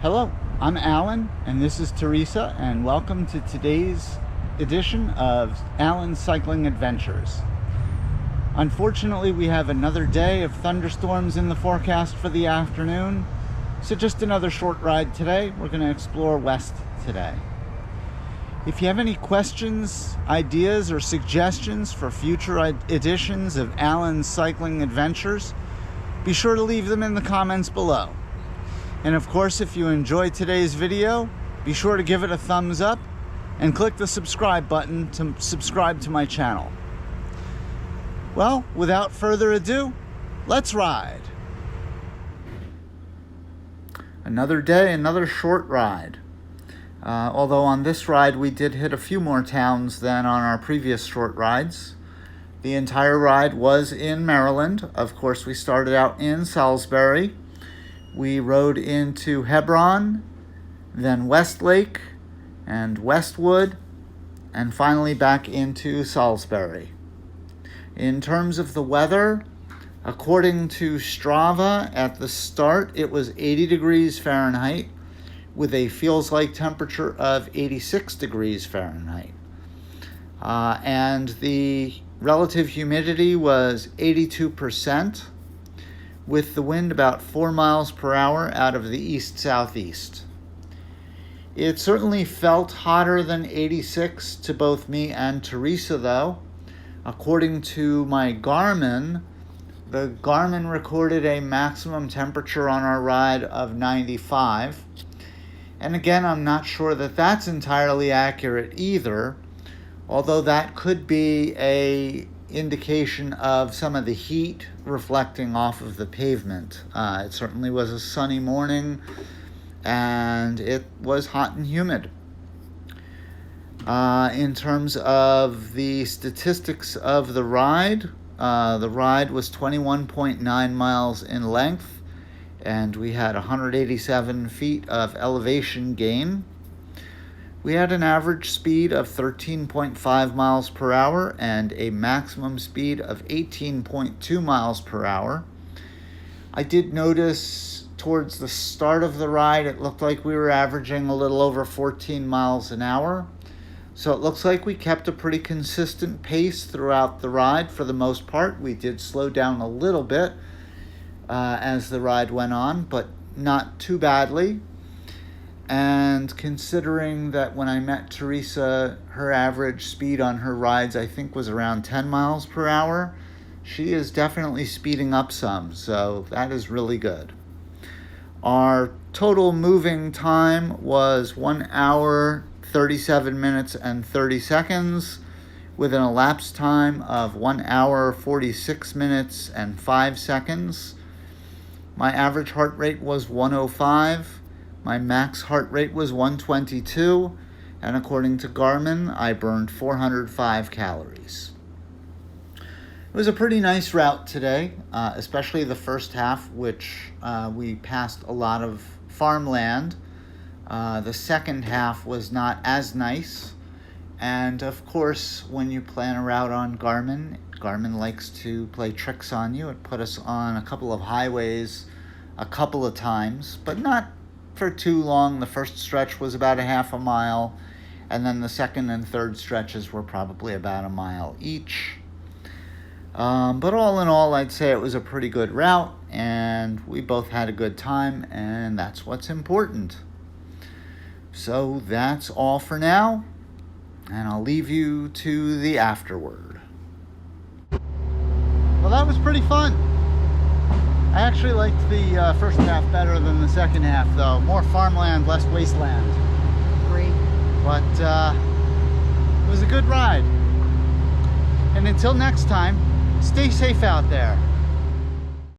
Hello, I'm Alan, and this is Teresa, and welcome to today's edition of Alan's Cycling Adventures. Unfortunately, we have another day of thunderstorms in the forecast for the afternoon, so just another short ride today. We're going to explore west today. If you have any questions, ideas, or suggestions for future editions of Alan's Cycling Adventures, be sure to leave them in the comments below. And of course, if you enjoyed today's video, be sure to give it a thumbs up and click the subscribe button to subscribe to my channel. Well, without further ado, let's ride. Another day, another short ride. Although on this ride we did hit a few more towns than on our previous short rides. The entire ride was in Maryland. Of course, we started out in Salisbury. We rode into Hebron, then Westlake and Westwood, and finally back into Salisbury. In terms of the weather, according to Strava, at the start it was 80 degrees Fahrenheit with a feels like temperature of 86 degrees Fahrenheit. And the relative humidity was 82%. with the wind about 4 miles per hour out of the east-southeast. It certainly felt hotter than 86 to both me and Teresa, though. According to my Garmin, the Garmin recorded a maximum temperature on our ride of 95. And again, I'm not sure that that's entirely accurate either, although that could be a indication of some of the heat reflecting off of the pavement. It certainly was a sunny morning and it was hot and humid. In terms of the statistics of the ride was 21.9 miles in length and we had 187 feet of elevation gain. We had an average speed of 13.5 miles per hour and a maximum speed of 18.2 miles per hour. I did notice towards the start of the ride, it looked like we were averaging a little over 14 miles an hour. So it looks like we kept a pretty consistent pace throughout the ride for the most part. We did slow down a little bit as the ride went on, but not too badly. And considering that when I met Teresa, her average speed on her rides, I think, was around 10 miles per hour, she is definitely speeding up some, so that is really good. Our total moving time was 1 hour, 37 minutes, and 30 seconds, with an elapsed time of 1 hour, 46 minutes, and 5 seconds. My average heart rate was 105. My max heart rate was 122, and according to Garmin, I burned 405 calories. It was a pretty nice route today, especially the first half, which we passed a lot of farmland. The second half was not as nice, and of course, when you plan a route on Garmin likes to play tricks on you. It put us on a couple of highways a couple of times, but not for too long. The first stretch was about a half a mile, and then the second and third stretches were probably about a mile each. But all in all, I'd say it was a pretty good route, and we both had a good time, and that's what's important. So that's all for now, and I'll leave you to the afterword. Well, that was pretty fun. I actually liked the first half better than the second half, though. More farmland, less wasteland. Agree. But it was a good ride. And until next time, stay safe out there.